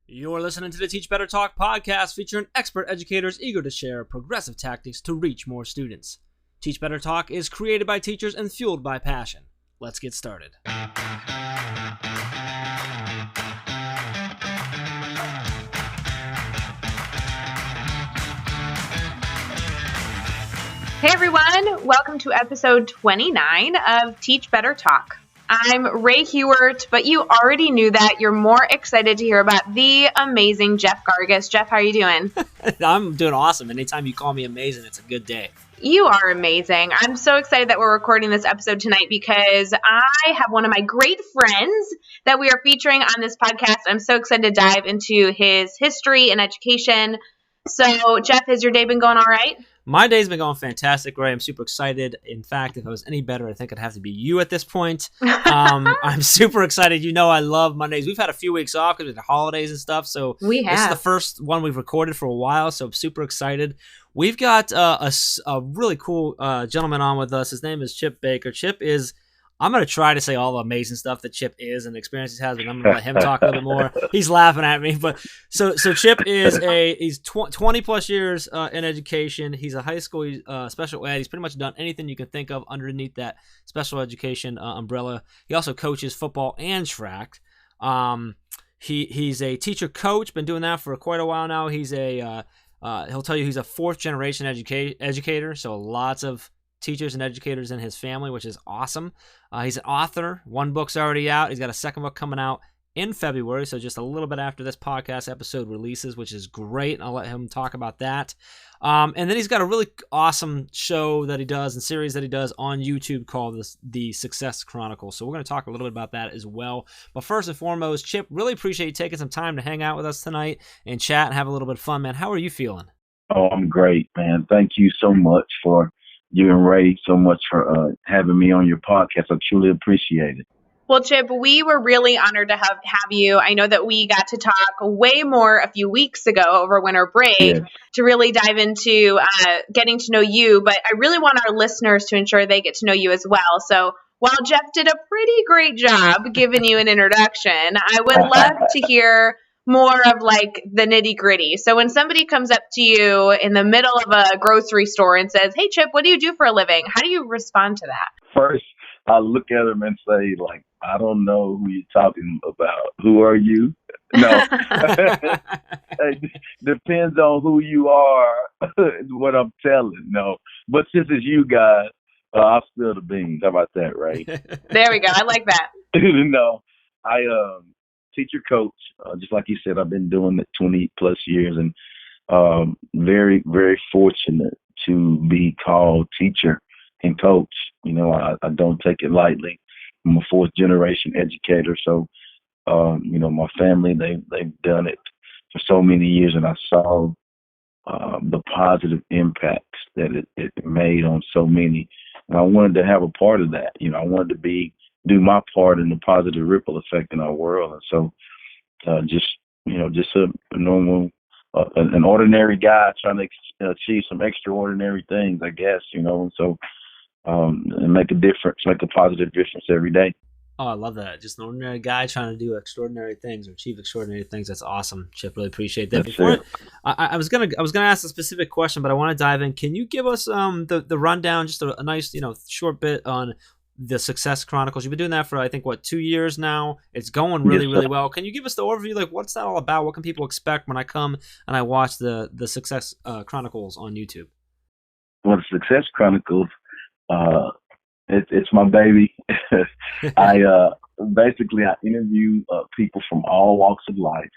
You're listening to the Teach Better Talk podcast featuring expert educators eager to share progressive tactics to reach more students. Teach Better Talk is created by teachers and fueled by passion. Let's get started. Hey everyone, welcome to episode 29 of Teach Better Talk. I'm Ray Hewart, but you already knew that. You're more excited to hear about the amazing Jeff Gargas. Jeff, how are you doing? I'm doing awesome. Anytime you call me amazing, it's a good day. You are amazing. I'm so excited that we're recording this episode tonight because I have one of my great friends that we are featuring on this podcast. I'm so excited to dive into his history and education. So, Jeff, has your day been going all right? My day's been going fantastic, Ray. I'm super excited. In fact, if I was any better, I think I'd have to be you at this point. I'm super excited. You know I love Mondays. We've had a few weeks off because of the holidays and stuff. So We have. This is the first one we've recorded for a while, so I'm super excited. We've got a really cool gentleman on with us. His name is Chip Baker. Chip is... I'm going to try to say all the amazing stuff that Chip is and the experiences he has, but I'm going to let him talk a little bit more. He's laughing at me. But so Chip is he's 20 plus years in education. He's a high school special ed. He's pretty much done anything you can think of underneath that special education umbrella. He also coaches football and track. He's a teacher coach, been doing that for quite a while now. He's he'll tell you he's a fourth generation educator, so lots of teachers and educators in his family, which is awesome. He's an author. One book's already out. He's got a second book coming out in February, so just a little bit after this podcast episode releases, which is great. I'll let him talk about that. And then he's got a really awesome show that he does and series that he does on YouTube called the Success Chronicles. So we're going to talk a little bit about that as well. But first and foremost, Chip, really appreciate you taking some time to hang out with us tonight and chat and have a little bit of fun, man. How are you feeling? Oh, I'm great, man. Thank you so much for you and Ray so much for having me on your podcast. I truly appreciate it. Well, Chip, we were really honored to have you. I know that we got to talk way more a few weeks ago over winter break to really dive into getting to know you. But I really want our listeners to ensure they get to know you as well. So while Jeff did a pretty great job giving you an introduction, I would love to hear more of like the nitty gritty. So when somebody comes up to you in the middle of a grocery store and says, "Hey, Chip, what do you do for a living?" How do you respond to that? First, I look at them and say, like, I don't know who you're talking about. Who are you? No. It depends on who you are, is what I'm telling. No. But since it's you guys, I'll spill the beans. How about that, right? There we go. I like that. No. I teacher coach, just like you said, I've been doing it 20 plus years and very, very fortunate to be called teacher and coach. You know, I don't take it lightly. I'm a fourth generation educator. So, you know, my family, they've done it for so many years, and I saw the positive impacts that it made on so many. And I wanted to have a part of that. You know, I wanted to do my part in the positive ripple effect in our world. And so just a normal, an ordinary guy trying to achieve some extraordinary things, I guess, you know, and so and make a difference, make a positive difference every day. Oh, I love that. Just an ordinary guy trying to do extraordinary things or achieve extraordinary things. That's awesome, Chip. Really appreciate that. Before I was gonna ask a specific question, but I want to dive in. Can you give us the rundown, just a nice, you know, short bit on the Success Chronicles? You've been doing that for, I think, 2 years now. It's going really, really well. Can you give us the overview? Like, what's that all about? What can people expect when I come and I watch the Success Chronicles on YouTube? Well, the Success Chronicles, it's my baby. I interview people from all walks of life,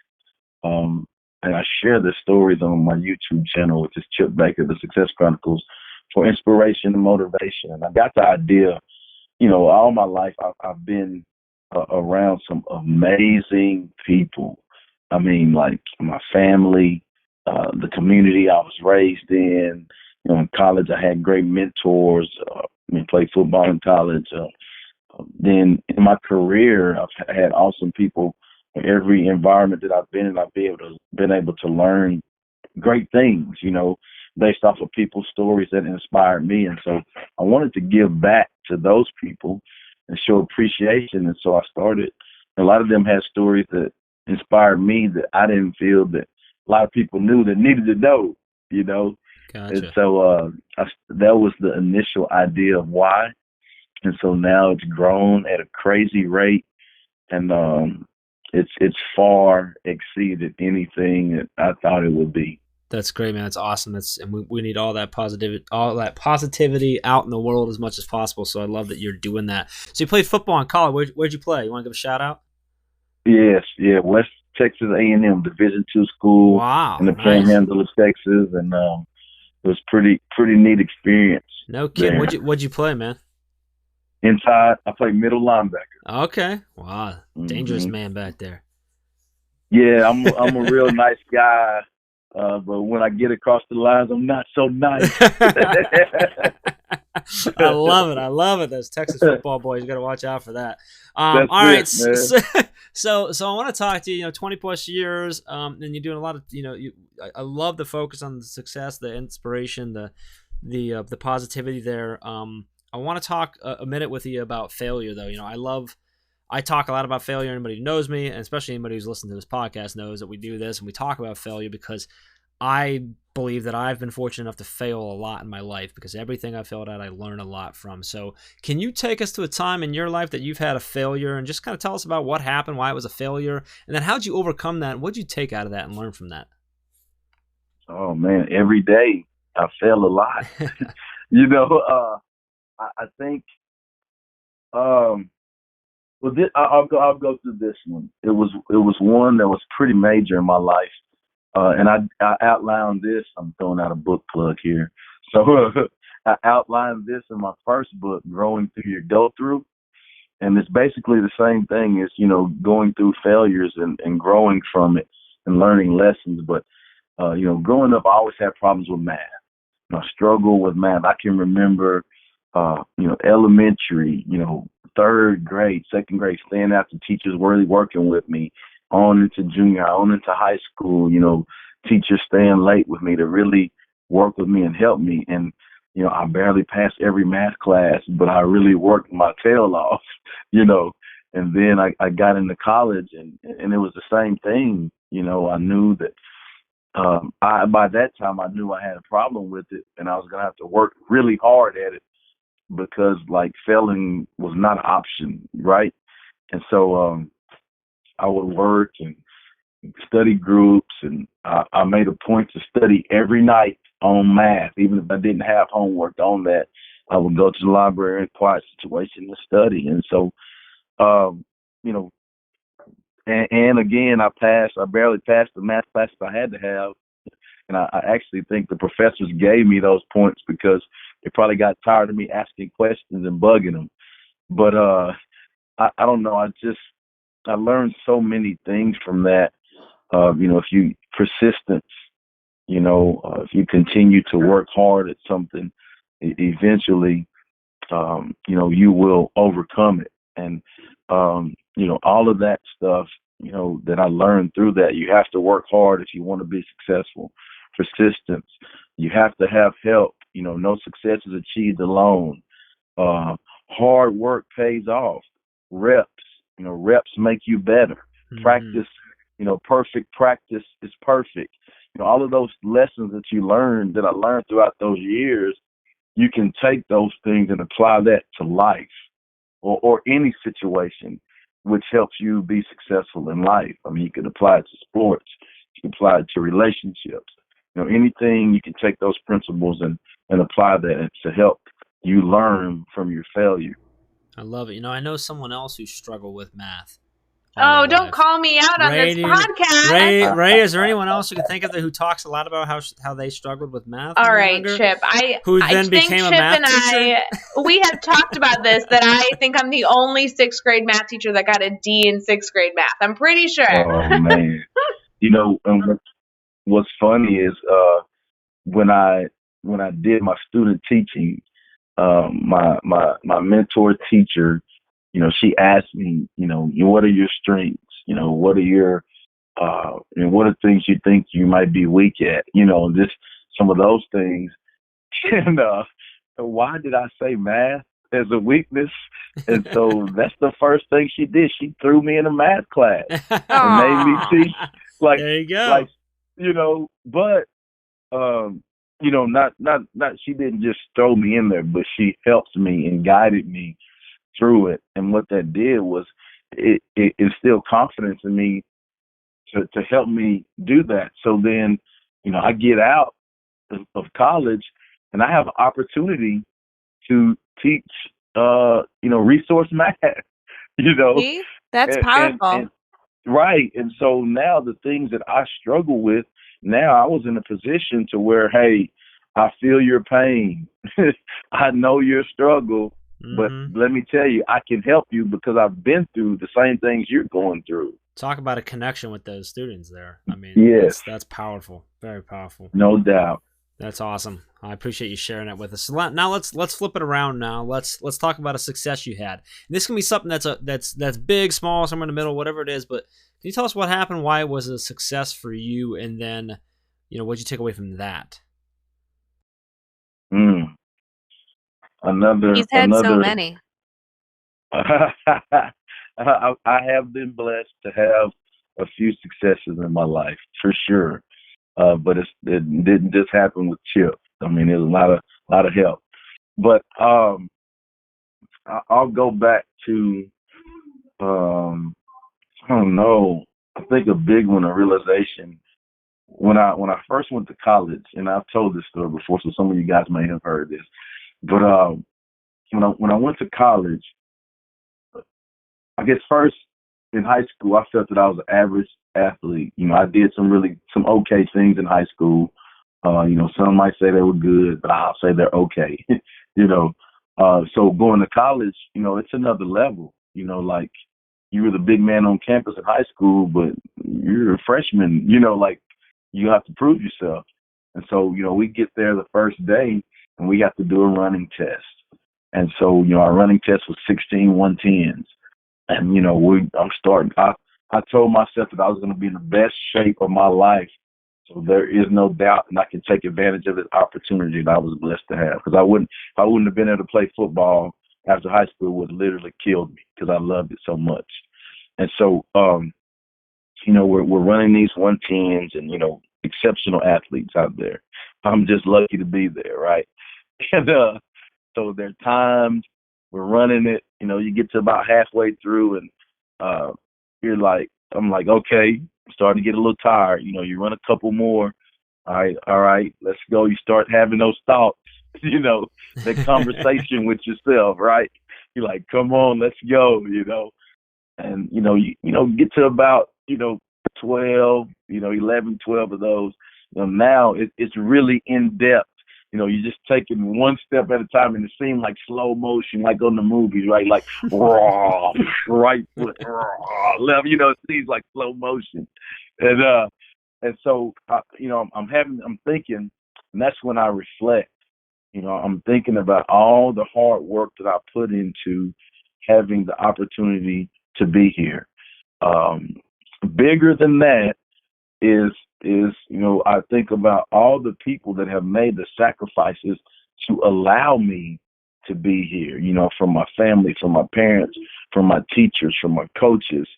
and I share their stories on my YouTube channel, which is Chip Baker, the Success Chronicles, for inspiration and motivation. And I got the idea, you know, all my life I've been around some amazing people. I mean, like my family, the community I was raised in. You know, in college I had great mentors. I played football in college. Then in my career, I've had awesome people in every environment that I've been in. I've been able to learn great things, you know, based off of people's stories that inspired me. And so I wanted to give back to those people and show appreciation. And so I started. A lot of them had stories that inspired me that I didn't feel that a lot of people knew that needed to know, you know. And Gotcha. so that was the initial idea of why. And so now it's grown at a crazy rate, and it's far exceeded anything that I thought it would be. That's great, man. That's awesome. And we need all that positivity out in the world as much as possible. So I love that you're doing that. So you played football in college. Where'd you play? You want to give a shout out? Yes, yeah, West Texas A&M Division II school Wow, in the nice. Panhandle of Texas, and it was pretty neat experience No kidding. there. What'd you play, man? Inside, I played middle linebacker. Okay. Wow. Dangerous Hmm. man back there. Yeah, I'm a real nice guy, but when I get across the lines, I'm not so nice. I love it. I love it. Those Texas football boys, you got to watch out for that. All That's right. it, man. So I want to talk to you. 20 plus years, and you're doing a lot of. I love the focus on the success, the inspiration, the positivity there. I want to talk a minute with you about failure, though. I talk a lot about failure. Anybody who knows me, and especially anybody who's listened to this podcast, knows that we do this and we talk about failure because I believe that I've been fortunate enough to fail a lot in my life, because everything I failed at, I learn a lot from. So can you take us to a time in your life that you've had a failure and just kind of tell us about what happened, why it was a failure, and then how'd you overcome that? What'd you take out of that and learn from that? Oh man, every day I fail a lot. I think well, I'll go through this one. It was one that was pretty major in my life, and I outlined this. I'm throwing out a book plug here. So I outlined this in my first book, Growing Through Your Go Through, and it's basically the same thing as going through failures and growing from it and learning lessons. But growing up, I always had problems with math. I struggle with math. I can remember, elementary, third grade, second grade, staying after teachers really working with me, on into junior, on into high school, teachers staying late with me to really work with me and help me. And, I barely passed every math class, but I really worked my tail off, and then I got into college and it was the same thing. I knew that by that time I knew I had a problem with it, and I was gonna have to work really hard at it because like failing was not an option, right? And so I would work and study groups, and I made a point to study every night on math, even if I didn't have homework on that. I would go to the library in a quiet situation to study, and so um, you know, and again I passed. I barely passed the math classes I had to have. And I actually think the professors gave me those points because they probably got tired of me asking questions and bugging them. But I don't know. I learned so many things from that. If you persistence, if you continue to work hard at something, eventually, you will overcome it. And all of that stuff, that I learned through that. You have to work hard if you want to be successful. Persistence. You have to have help. No success is achieved alone. Hard work pays off. Reps. Reps make you better. Mm-hmm. Practice. Perfect practice is perfect. All of those lessons that I learned throughout those years, you can take those things and apply that to life or any situation which helps you be successful in life. I mean, you can apply it to sports. You can apply it to relationships. Anything, you can take those principles and apply that to help you learn from your failure. I love it. I know someone else who struggled with math. Oh, don't call me out on this podcast. Ray, is there anyone else you can think of who talks a lot about how they struggled with math? All right, Chip. I then became a math teacher? We have talked about this, that I think I'm the only sixth grade math teacher that got a D in sixth grade math. I'm pretty sure. Oh, man. And what's funny is when I did my student teaching, my mentor teacher, she asked me, what are your strengths? What are your and what are things you think you might be weak at? Just some of those things. And why did I say math? as a weakness. And so that's the first thing she did. She threw me in a math class and made me Aw. teach like, There you go. like, but, not, she didn't just throw me in there, but she helped me and guided me through it. And what that did was it instilled confidence in me to help me do that. So then, I get out of college and I have an opportunity to teach, resource math, See? That's and powerful. right. And so now the things that I struggle with, now I was in a position to where, hey, I feel your pain. I know your struggle, but Mm-hmm. let me tell you, I can help you because I've been through the same things you're going through. Talk about a connection with those students there. I mean, Yes, that's powerful. Very powerful. no doubt. That's awesome. I appreciate you sharing that with us. So now let's flip it around. Now let's talk about a success you had. And this can be something that's big, small, somewhere in the middle, whatever it is. But can you tell us what happened? Why it was a success for you? And then, what'd you take away from that? Mm. He's had so Another. many. I have been blessed to have a few successes in my life for sure. But it didn't just happen with Chip. I mean, there's a lot of help. But I'll go back to I don't know. I think a big one, a realization when I first went to college, and I've told this story before, so some of you guys may have heard this. But when I went to college, I guess first in high school, I felt that I was an average athlete. I did some okay things in high school. Some might say they were good, but I'll say they're okay. So going to college, it's another level. Like you were the big man on campus in high school, but you're a freshman. Like you have to prove yourself. And so, we get there the first day and we have to do a running test. And so, our running test was 16 110s. And, I'm starting. I told myself that I was going to be in the best shape of my life. So there is no doubt, and I can take advantage of this opportunity that I was blessed to have. Because if I wouldn't have been able to play football after high school, it would have literally killed me because I loved it so much. And so, we're running these 110s and, exceptional athletes out there. I'm just lucky to be there, right? And so they're timed. We're running it. You get to about halfway through, and I'm like, okay, I'm starting to get a little tired. You run a couple more. All right, let's go. You start having those thoughts, that conversation with yourself, right? You're like, come on, let's go, and get to about 12, 11, 12 of those. Now it's really in depth. You're just taking one step at a time, and it seems like slow motion, like on the movies, right? Like raw, right foot, raw, left. It seems like slow motion, and so I'm thinking, and that's when I reflect. I'm thinking about all the hard work that I put into having the opportunity to be here. Bigger than that is I think about all the people that have made the sacrifices to allow me to be here, from my family, from my parents, from my teachers, from my coaches,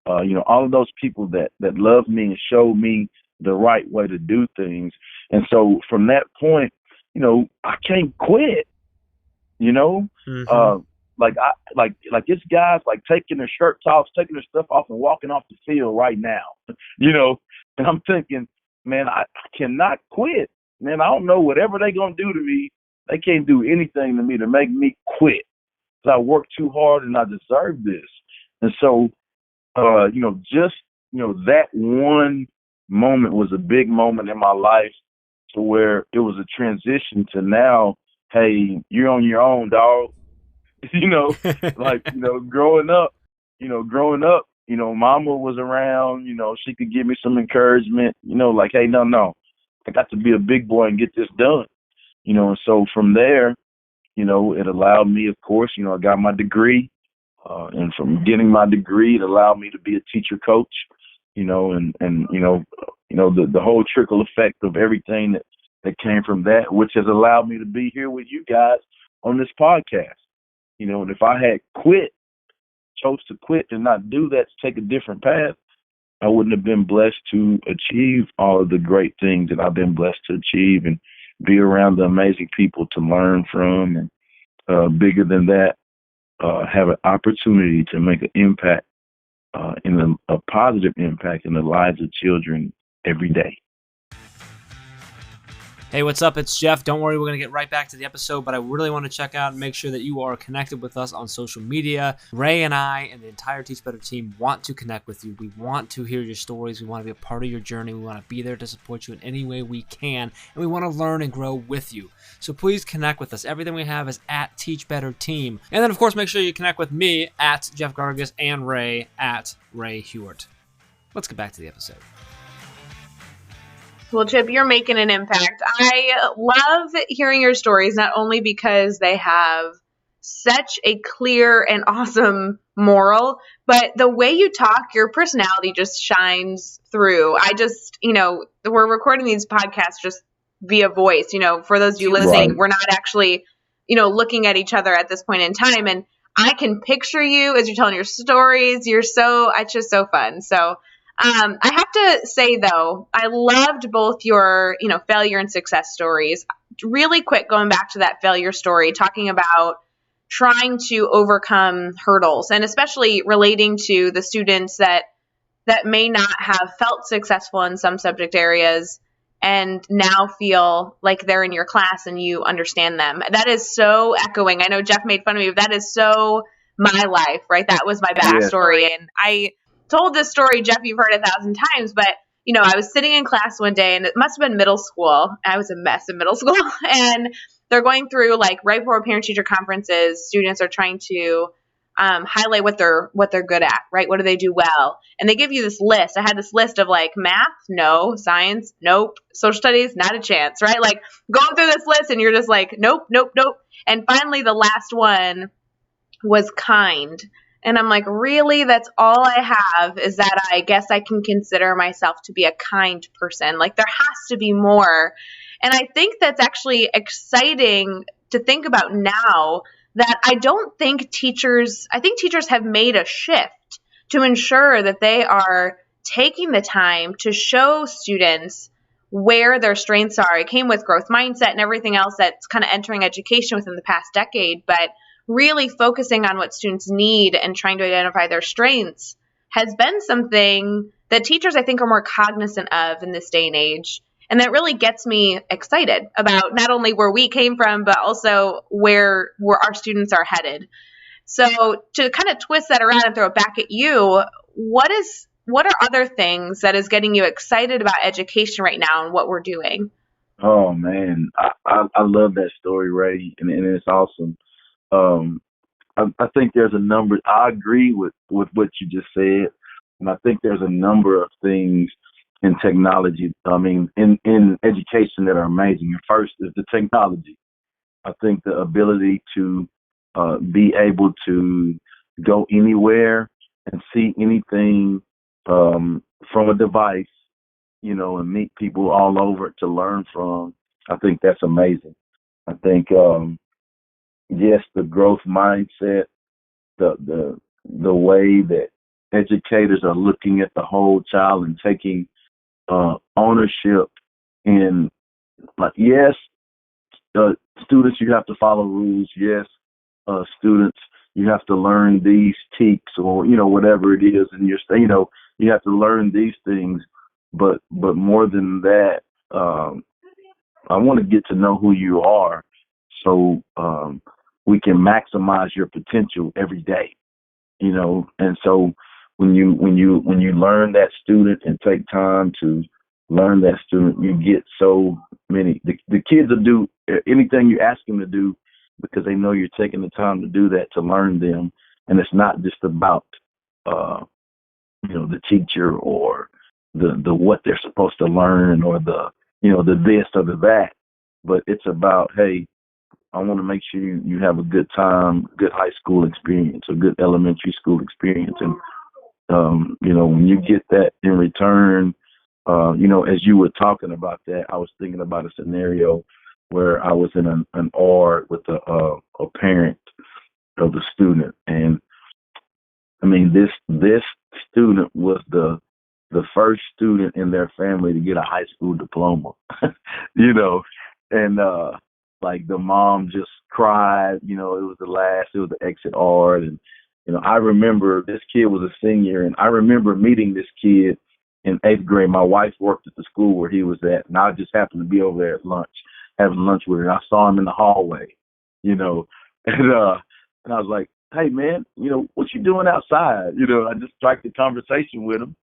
all of those people that love me and show me the right way to do things. And so from that point, I can't quit, Mm-hmm. like it's guys like taking their shirts off, taking their stuff off and walking off the field right now, and I'm thinking, man, I cannot quit. Man, I don't know whatever they're going to do to me. They can't do anything to me to make me quit. Because I worked too hard and I deserve this. And so, just, that one moment was a big moment in my life to where it was a transition to now, hey, you're on your own, dog. Growing up, mama was around, she could give me some encouragement, like, hey, no, I got to be a big boy and get this done, and so from there, it allowed me, of course, I got my degree, and from getting my degree, it allowed me to be a teacher coach, the whole trickle effect of everything that came from that, which has allowed me to be here with you guys on this podcast. And if I had chose to quit and not do that, to take a different path, I wouldn't have been blessed to achieve all of the great things that I've been blessed to achieve and be around the amazing people to learn from. And bigger than that, have an opportunity to make an impact, a positive impact in the lives of children every day. Hey, what's up? It's Jeff. Don't worry, we're going to get right back to the episode, but I really want to check out and make sure that you are connected with us on social media. Ray and I and the entire Teach Better team want to connect with you. We want to hear your stories. We want to be a part of your journey. We want to be there to support you in any way we can, and we want to learn and grow with you. So please connect with us. Everything we have is at Teach Better Team. And then, of course, make sure you connect with me at Jeff Gargas and Ray at Ray Hewart. Let's get back to the episode. Well, Chip, you're making an impact. I love hearing your stories, not only because they have such a clear and awesome moral, but the way you talk, your personality just shines through. We're recording these podcasts just via voice. For those of you listening, right. We're not actually, looking at each other at this point in time. And I can picture you as you're telling your stories. It's just so fun. So I have to say, though, I loved both your, failure and success stories. Really quick, going back to that failure story, talking about trying to overcome hurdles, and especially relating to the students that may not have felt successful in some subject areas and now feel like they're in your class and you understand them. That is so echoing. I know Jeff made fun of me, but that is so my life, right? That was my backstory. Yeah. And I told this story, Jeff, you've heard it 1,000 times, but I was sitting in class one day, and it must have been middle school. I was a mess in middle school, and they're going through, like, right before parent-teacher conferences, students are trying to highlight what they're good at, right? What do they do well? And they give you this list. I had this list of, like, math, no; science, nope; social studies, not a chance, right? Like, going through this list, and you're just like, nope, nope, nope. And finally, the last one was kind. And I'm like, really? That's all I have, is that I guess I can consider myself to be a kind person. Like, there has to be more. And I think that's actually exciting to think about now, that I think teachers have made a shift to ensure that they are taking the time to show students where their strengths are. It came with growth mindset and everything else that's kind of entering education within the past decade, but really focusing on what students need and trying to identify their strengths has been something that teachers, I think, are more cognizant of in this day and age. And that really gets me excited about not only where we came from, but also where our students are headed. So to kind of twist that around and throw it back at you, what are other things that is getting you excited about education right now and what we're doing? Oh, man, I love that story, Ray, and it's awesome. I think there's a number. I agree with what you just said, and I think there's a number of things in technology. I mean, in education that are amazing. And first is the technology. I think the ability to be able to go anywhere and see anything from a device, and meet people all over to learn from. I think that's amazing. I think. Yes, the growth mindset, the way that educators are looking at the whole child and taking ownership in, like, yes, students, you have to follow rules. Yes, students, you have to learn these tics, or whatever it is, and you have to learn these things. But more than that, I want to get to know who you are, so we can maximize your potential every day, And so when you learn that student and take time to learn that student, you get so many. The kids will do anything you ask them to do because they know you're taking the time to do that, to learn them, and it's not just about the teacher or the what they're supposed to learn, or the this or the that, but it's about, hey, I want to make sure you have a good time, good high school experience, a good elementary school experience. And, when you get that in return, as you were talking about that, I was thinking about a scenario where I was in an OR with a parent of the student. And I mean, this student was the first student in their family to get a high school diploma, you know, and like the mom just cried, you know, it was the exit art. And, you know, I remember this kid was a senior, and I remember meeting this kid in 8th grade. My wife worked at the school where he was at, and I just happened to be over there at lunch, having lunch with her, and I saw him in the hallway, you know, and I was like, hey man, you know, what you doing outside? You know, I just strike the conversation with him.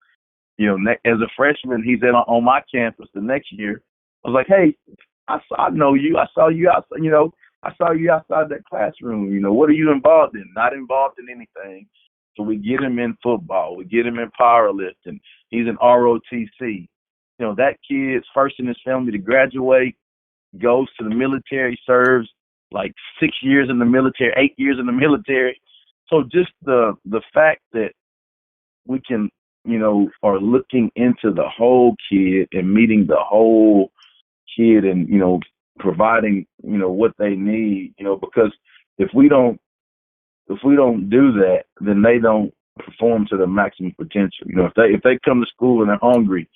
You know, as a freshman, he's on my campus the next year. I was like, hey, I know you. I saw you outside. You know, I saw you outside that classroom. You know, what are you involved in? Not involved in anything. So we get him in football. We get him in powerlifting. He's in ROTC. You know, that kid's first in his family to graduate, goes to the military, serves like 6 years in the military, 8 years in the military. So just the fact that we can, you know, are looking into the whole kid and meeting the whole kid and, you know, providing, you know, what they need, you know, because if we don't do that, then they don't perform to their maximum potential. You know, if they come to school and they're hungry,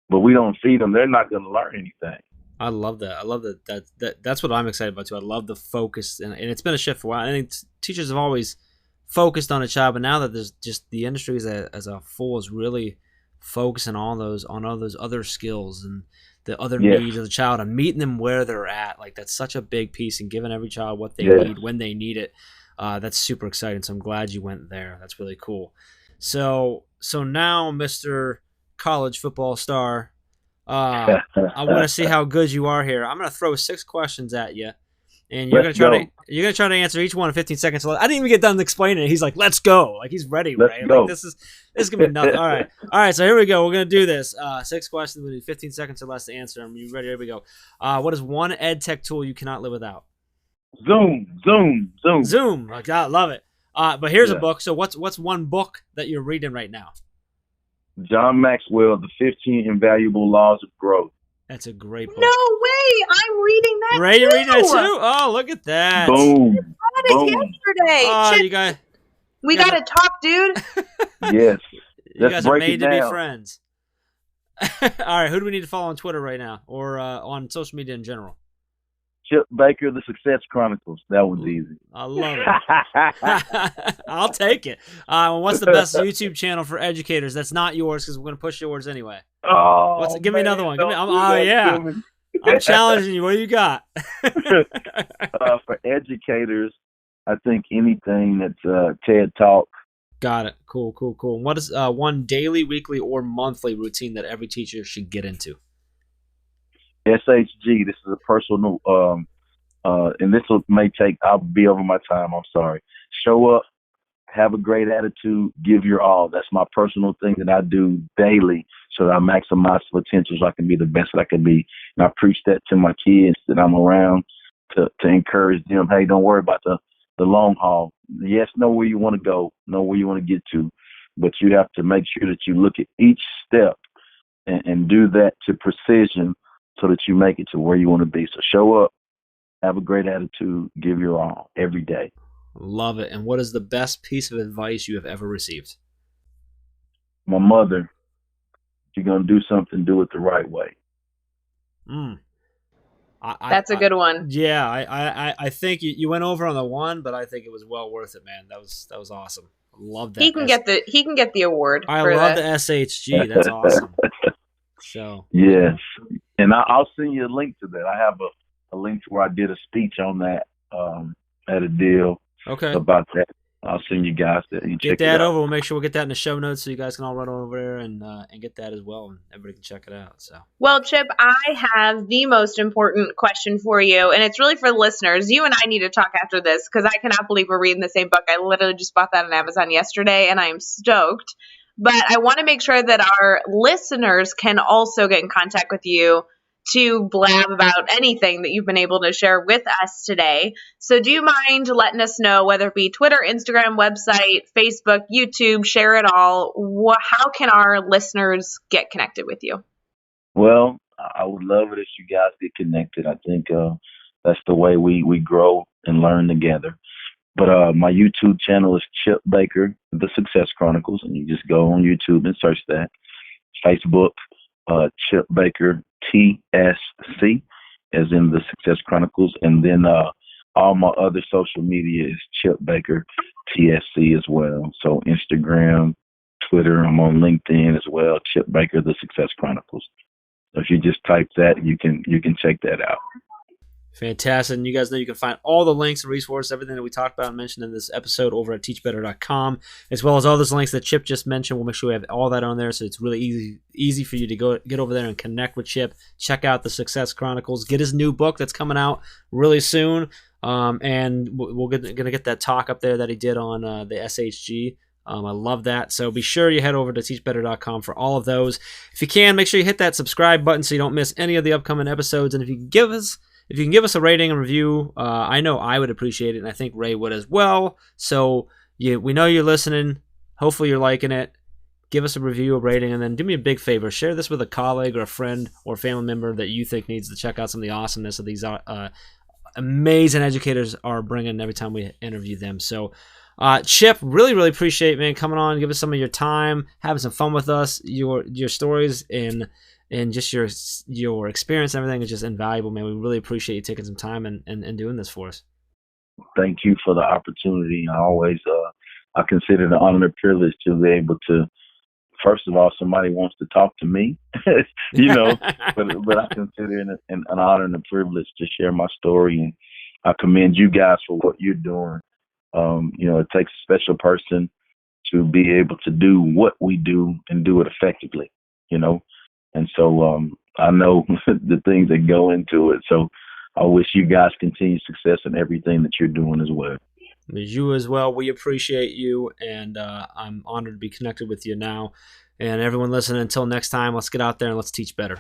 but we don't feed them, they're not going to learn anything. I love that. I love that. That's what I'm excited about too. I love the focus, and it's been a shift for a while. I think teachers have always focused on a child, but now that there's just the industry as a whole is really focusing on all those other skills and the other needs of the child and meeting them where they're at. Like that's such a big piece, and giving every child what they need when they need it. That's super exciting. So I'm glad you went there. That's really cool. So now, Mr. College football star. I want to see how good you are here. I'm going to throw 6 questions at you, and you're going to try to answer each one in 15 seconds. I didn't even get done explaining it. He's like, "Let's go!" Like he's ready, right? Like this is going to be nothing. All right. So here we go. We're going to do this. 6 questions. We need 15 seconds or less to answer them. You ready? Here we go. What is one ed tech tool you cannot live without? Zoom. Like, I love it. But here's a book. So what's one book that you're reading right now? John Maxwell, The 15 Invaluable Laws of Growth. That's a great book. No way! I'm reading that Ray, too. you're reading that too? Oh, look at that. Boom. I read it yesterday. Oh, Chip, we got to talk, dude. Yes. You guys are made to be friends. All right, who do we need to follow on Twitter right now or on social media in general? Chip Baker, The Success Chronicles. That one's easy. I love it. I'll take it. What's the best YouTube channel for educators? That's not yours because we're going to push yours anyway. Give me another one. I'm challenging you. What do you got? For educators, I think anything that's TED Talk. Got it. Cool. And what is one daily, weekly, or monthly routine that every teacher should get into? S.H.G. This is a personal, and this I'll be over my time. I'm sorry. Show up, have a great attitude, give your all. That's my personal thing that I do daily so that I maximize potential so I can be the best that I can be. And I preach that to my kids that I'm around to encourage them. Hey, don't worry about the long haul. Yes, know where you want to go, know where you want to get to, but you have to make sure that you look at each step and do that to precision so that you make it to where you want to be. So show up, have a great attitude, give your all every day. Love it. And what is the best piece of advice you have ever received? My mother, if you're going to do something, do it the right way. That's a good one. Yeah, I think you went over on the one, but I think it was well worth it, man. That was awesome. I love that. He can get the award. I love the S.H.G. That's awesome. So yes, and I'll send you a link to that. I have a link to where I did a speech on that at a deal. Okay. About that. I'll send you guys that. You get that over. We'll make sure we'll get that in the show notes so you guys can all run over there and get that as well, and everybody can check it out. So. Well, Chip, I have the most important question for you, and it's really for the listeners. You and I need to talk after this because I cannot believe we're reading the same book. I literally just bought that on Amazon yesterday, and I am stoked. But I want to make sure that our listeners can also get in contact with you to blab about anything that you've been able to share with us today. So do you mind letting us know, whether it be Twitter, Instagram, website, Facebook, YouTube, share it all, how can our listeners get connected with you? Well, I would love it if you guys get connected. I think that's the way we grow and learn together. But my YouTube channel is Chip Baker, The Success Chronicles, and you just go on YouTube and search that. Facebook, Chip Baker TSC, as in The Success Chronicles, and then all my other social media is Chip Baker TSC as well. So Instagram, Twitter, I'm on LinkedIn as well. Chip Baker, The Success Chronicles. So if you just type that, you can check that out. Fantastic. And you guys know you can find all the links and resources, everything that we talked about and mentioned in this episode over at teachbetter.com, as well as all those links that Chip just mentioned. We'll make sure we have all that on there, so it's really easy for you to go get over there and connect with Chip. Check out the Success Chronicles. Get his new book that's coming out really soon. And we're going to get that talk up there that he did on the S.H.G. I love that. So be sure you head over to teachbetter.com for all of those. If you can, make sure you hit that subscribe button so you don't miss any of the upcoming episodes. And if you can give us a rating and review, I know I would appreciate it, and I think Ray would as well. So we know you're listening. Hopefully you're liking it. Give us a review, a rating, and then do me a big favor. Share this with a colleague or a friend or family member that you think needs to check out some of the awesomeness of these amazing educators are bringing every time we interview them. So, Chip, really, really appreciate, man, coming on, give us some of your time, having some fun with us. Your stories and just your experience and everything is just invaluable, man. We really appreciate you taking some time and doing this for us. Thank you for the opportunity. I consider it an honor and privilege to be able to, first of all, somebody wants to talk to me, but I consider it an honor and a privilege to share my story. And I commend you guys for what you're doing. It takes a special person to be able to do what we do and do it effectively, And so I know the things that go into it. So I wish you guys continued success in everything that you're doing as well. You as well. We appreciate you, and I'm honored to be connected with you now. And everyone listening, until next time, let's get out there and let's teach better.